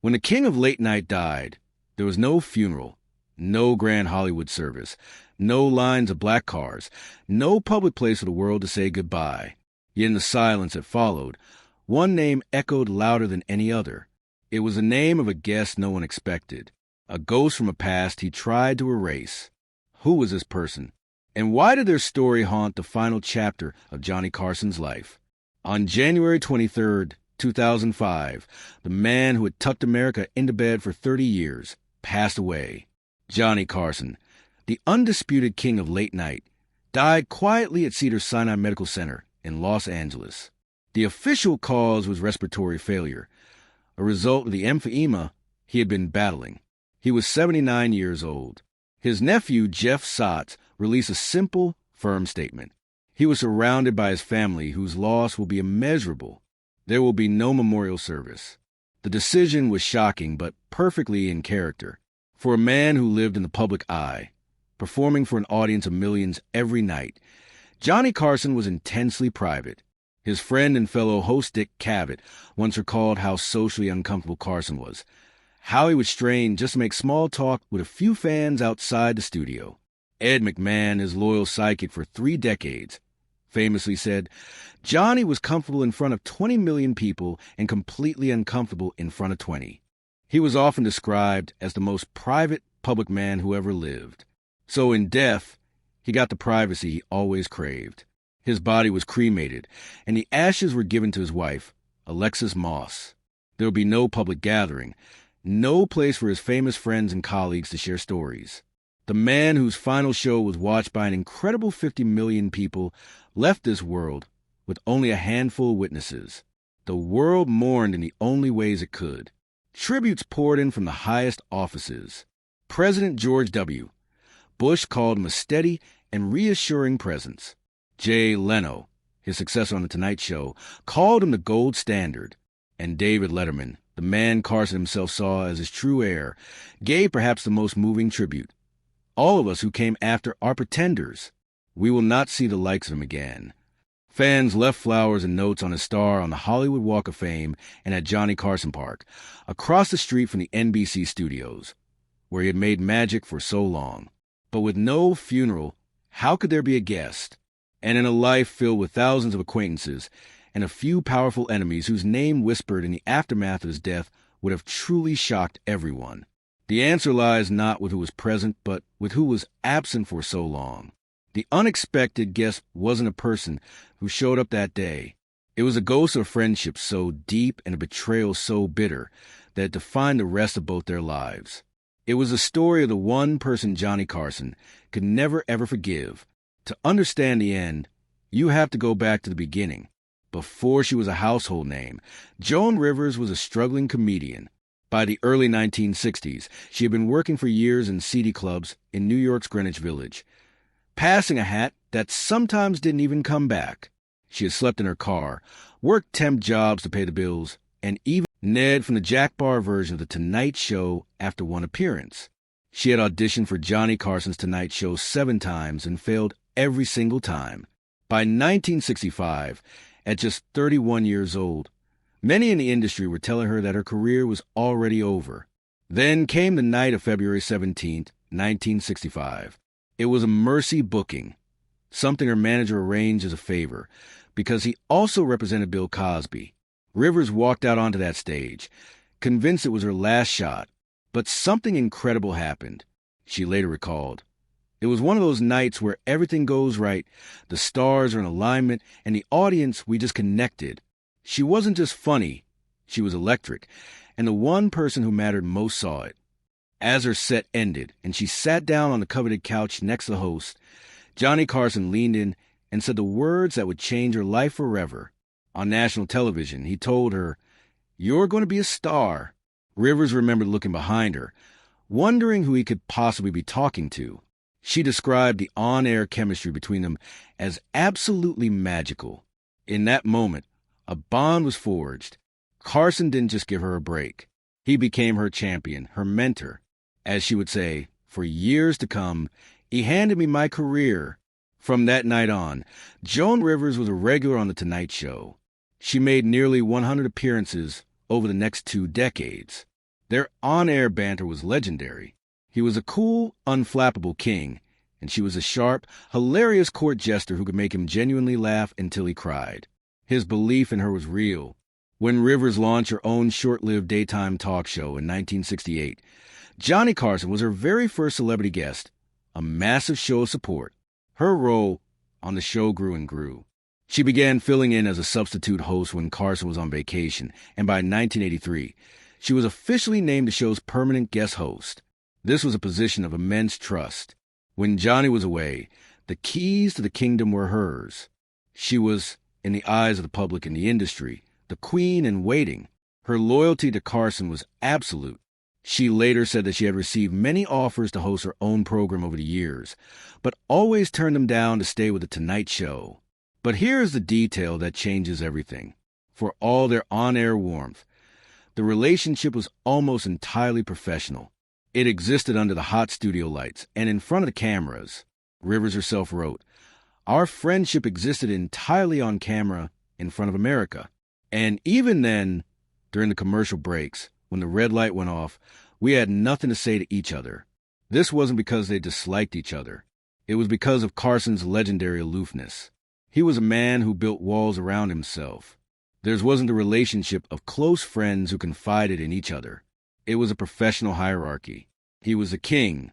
When the king of late night died, there was no funeral, no grand Hollywood service, no lines of black cars, no public place for the world to say goodbye. Yet in the silence that followed, one name echoed louder than any other. It was the name of a guest no one expected, a ghost from a past he tried to erase. Who was this person? And why did their story haunt the final chapter of Johnny Carson's life? On January 23rd, 2005, the man who had tucked America into bed for 30 years passed away. Johnny Carson, the undisputed king of late night, died quietly at Cedars-Sinai Medical Center in Los Angeles. The official cause was respiratory failure, a result of the emphysema he had been battling. He was 79 years old. His nephew, Jeff Sotz, released a simple, firm statement. He was surrounded by his family, whose loss will be immeasurable. There will be no memorial service. The decision was shocking, but perfectly in character. For a man who lived in the public eye, performing for an audience of millions every night, Johnny Carson was intensely private. His friend and fellow host Dick Cavett once recalled how socially uncomfortable Carson was, how he would strain just to make small talk with a few fans outside the studio. Ed McMahon, his loyal sidekick for 3 decades, famously said, Johnny was comfortable in front of 20 million people and completely uncomfortable in front of 20. He was often described as the most private public man who ever lived. So in death, he got the privacy he always craved. His body was cremated, and the ashes were given to his wife, Alexis Moss. There would be no public gathering, no place for his famous friends and colleagues to share stories. The man whose final show was watched by an incredible 50 million people left this world with only a handful of witnesses. The world mourned in the only ways it could. Tributes poured in from the highest offices. President George W. Bush called him a steady and reassuring presence. Jay Leno, his successor on The Tonight Show, called him the gold standard. And David Letterman, the man Carson himself saw as his true heir, gave perhaps the most moving tribute. All of us who came after are pretenders. We will not see the likes of him again. Fans left flowers and notes on his star on the Hollywood Walk of Fame and at Johnny Carson Park, across the street from the NBC studios, where he had made magic for so long. But with no funeral, how could there be a guest? And in a life filled with thousands of acquaintances and a few powerful enemies whose name whispered in the aftermath of his death would have truly shocked everyone. The answer lies not with who was present, but with who was absent for so long. The unexpected guest wasn't a person who showed up that day. It was a ghost of a friendship so deep and a betrayal so bitter that it defined the rest of both their lives. It was the story of the one person Johnny Carson could never ever forgive. To understand the end, you have to go back to the beginning. Before she was a household name, Joan Rivers was a struggling comedian. By the early 1960s, she had been working for years in seedy clubs in New York's Greenwich Village, passing a hat that sometimes didn't even come back. She had slept in her car, worked temp jobs to pay the bills, and even Ned from the Jack Barr version of The Tonight Show after one appearance. She had auditioned for Johnny Carson's Tonight Show 7 times and failed every single time. By 1965, at just 31 years old, many in the industry were telling her that her career was already over. Then came the night of February 17th, 1965. It was a mercy booking, something her manager arranged as a favor, because he also represented Bill Cosby. Rivers walked out onto that stage, convinced it was her last shot, but something incredible happened, she later recalled. It was one of those nights where everything goes right, the stars are in alignment, and the audience, we just connected. She wasn't just funny, she was electric, and the one person who mattered most saw it. As her set ended and she sat down on the coveted couch next to the host, Johnny Carson leaned in and said the words that would change her life forever. On national television, he told her, "You're going to be a star." Rivers remembered looking behind her, wondering who he could possibly be talking to. She described the on-air chemistry between them as absolutely magical. In that moment, a bond was forged. Carson didn't just give her a break. He became her champion, her mentor. As she would say, for years to come, he handed me my career. From that night on, Joan Rivers was a regular on The Tonight Show. She made nearly 100 appearances over the next 2 decades. Their on-air banter was legendary. He was a cool, unflappable king, and she was a sharp, hilarious court jester who could make him genuinely laugh until he cried. His belief in her was real. When Rivers launched her own short-lived daytime talk show in 1968, Johnny Carson was her very first celebrity guest, a massive show of support. Her role on the show grew and grew. She began filling in as a substitute host when Carson was on vacation, and by 1983, she was officially named the show's permanent guest host. This was a position of immense trust. When Johnny was away, the keys to the kingdom were hers. She was, in the eyes of the public and the industry, the queen in waiting. Her loyalty to Carson was absolute. She later said that she had received many offers to host her own program over the years, but always turned them down to stay with The Tonight Show. But here's the detail that changes everything. For all their on-air warmth, the relationship was almost entirely professional. It existed under the hot studio lights and in front of the cameras. Rivers herself wrote, "Our friendship existed entirely on camera in front of America. And even then, during the commercial breaks, when the red light went off, we had nothing to say to each other. This wasn't because they disliked each other. It was because of Carson's legendary aloofness. He was a man who built walls around himself. Theirs wasn't a relationship of close friends who confided in each other. It was a professional hierarchy. He was the king,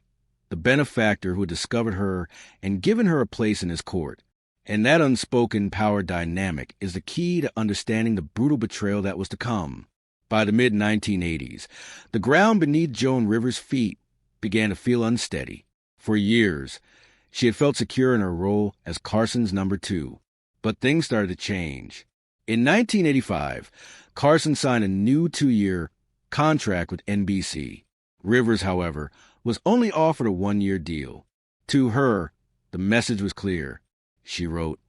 the benefactor who had discovered her and given her a place in his court. And that unspoken power dynamic is the key to understanding the brutal betrayal that was to come. By the mid-1980s, the ground beneath Joan Rivers' feet began to feel unsteady. For years, she had felt secure in her role as Carson's number two. But things started to change. In 1985, Carson signed a new 2-year contract with NBC. Rivers, however, was only offered a 1-year deal. To her, the message was clear. She wrote,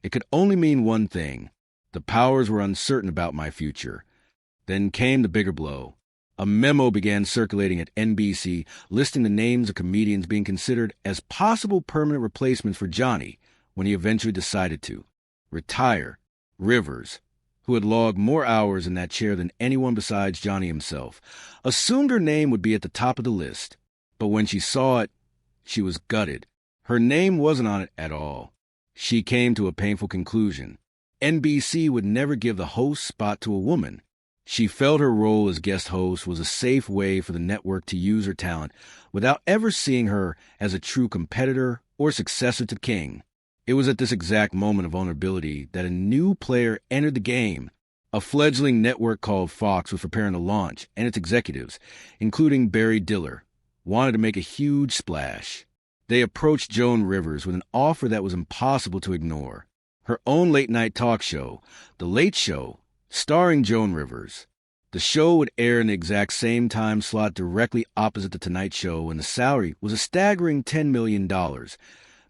"It could only mean one thing. The powers were uncertain about my future." Then came the bigger blow. A memo began circulating at NBC listing the names of comedians being considered as possible permanent replacements for Johnny when he eventually decided to retire. Rivers, who had logged more hours in that chair than anyone besides Johnny himself, assumed her name would be at the top of the list. But when she saw it, she was gutted. Her name wasn't on it at all. She came to a painful conclusion. NBC would never give the host spot to a woman. She felt her role as guest host was a safe way for the network to use her talent without ever seeing her as a true competitor or successor to King. It was at this exact moment of vulnerability that a new player entered the game. A fledgling network called Fox was preparing to launch, and its executives, including Barry Diller, wanted to make a huge splash. They approached Joan Rivers with an offer that was impossible to ignore. Her own late-night talk show, The Late Show, starring Joan Rivers. The show would air in the exact same time slot directly opposite The Tonight Show, and the salary was a staggering $10 million,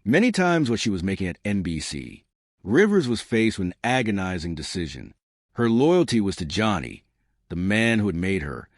many times what she was making at NBC. Rivers was faced with an agonizing decision. Her loyalty was to Johnny, the man who had made her,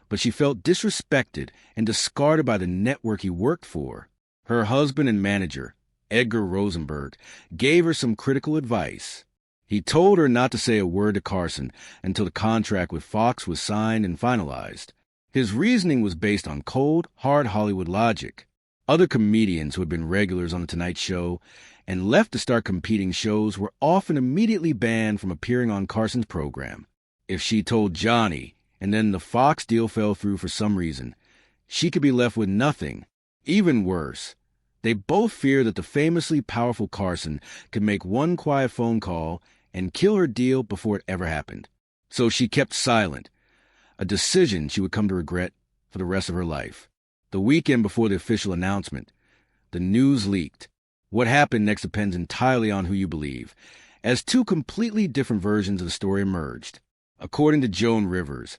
but she felt disrespected and discarded by the network he worked for. Her husband and manager, Edgar Rosenberg, gave her some critical advice. He told her not to say a word to Carson until the contract with Fox was signed and finalized. His reasoning was based on cold, hard Hollywood logic. Other comedians who had been regulars on The Tonight Show and left to start competing shows were often immediately banned from appearing on Carson's program. If she told Johnny, and then the Fox deal fell through for some reason, she could be left with nothing. Even worse, they both feared that the famously powerful Carson could make one quiet phone call and kill her deal before it ever happened. So she kept silent, a decision she would come to regret for the rest of her life. The weekend before the official announcement, the news leaked. What happened next depends entirely on who you believe, as two completely different versions of the story emerged. According to Joan Rivers,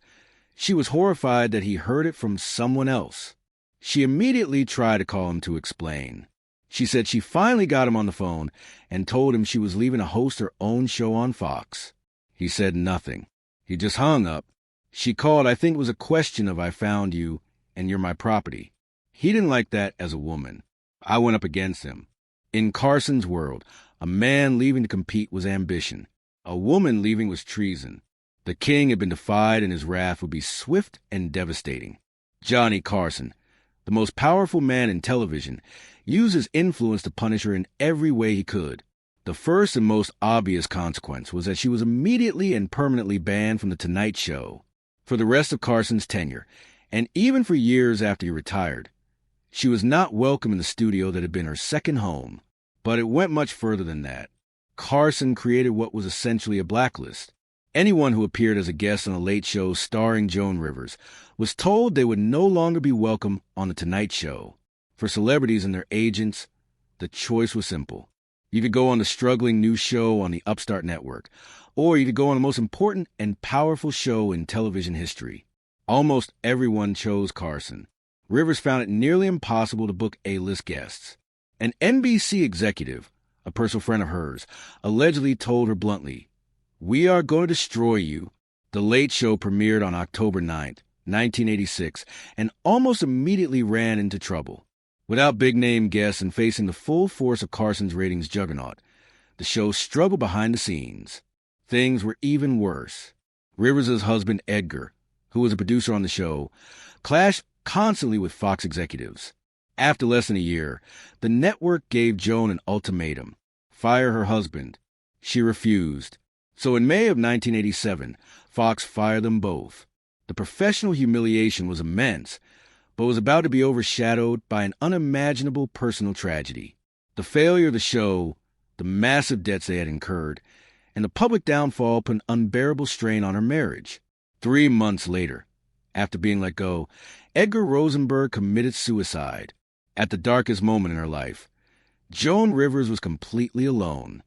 she was horrified that he heard it from someone else. She immediately tried to call him to explain. She said she finally got him on the phone and told him she was leaving to host her own show on Fox. He said nothing. He just hung up. She called, "I think it was a question of I found you and you're my property." He didn't like that as a woman. I went up against him. In Carson's world, a man leaving to compete was ambition. A woman leaving was treason. The king had been defied, and his wrath would be swift and devastating. Johnny Carson, the most powerful man in television, used his influence to punish her in every way he could. The first and most obvious consequence was that she was immediately and permanently banned from The Tonight Show for the rest of Carson's tenure, and even for years after he retired. She was not welcome in the studio that had been her second home. But it went much further than that. Carson created what was essentially a blacklist. Anyone who appeared as a guest on a late show starring Joan Rivers was told they would no longer be welcome on The Tonight Show. For celebrities and their agents, the choice was simple. You could go on the struggling new show on the upstart network, or you could go on the most important and powerful show in television history. Almost everyone chose Carson. Rivers found it nearly impossible to book A-list guests. An NBC executive, a personal friend of hers, allegedly told her bluntly, "We are going to destroy you." The Late Show premiered on October 9th, 1986, and almost immediately ran into trouble. Without big-name guests and facing the full force of Carson's ratings juggernaut, the show struggled behind the scenes. Things were even worse. Rivers' husband, Edgar, who was a producer on the show, clashed constantly with Fox executives. After less than a year, the network gave Joan an ultimatum: fire her husband. She refused. So in May of 1987, Fox fired them both. The professional humiliation was immense, but was about to be overshadowed by an unimaginable personal tragedy. The failure of the show, the massive debts they had incurred, and the public downfall put an unbearable strain on her marriage. 3 months later, after being let go, Edgar Rosenberg committed suicide. At the darkest moment in her life, Joan Rivers was completely alone.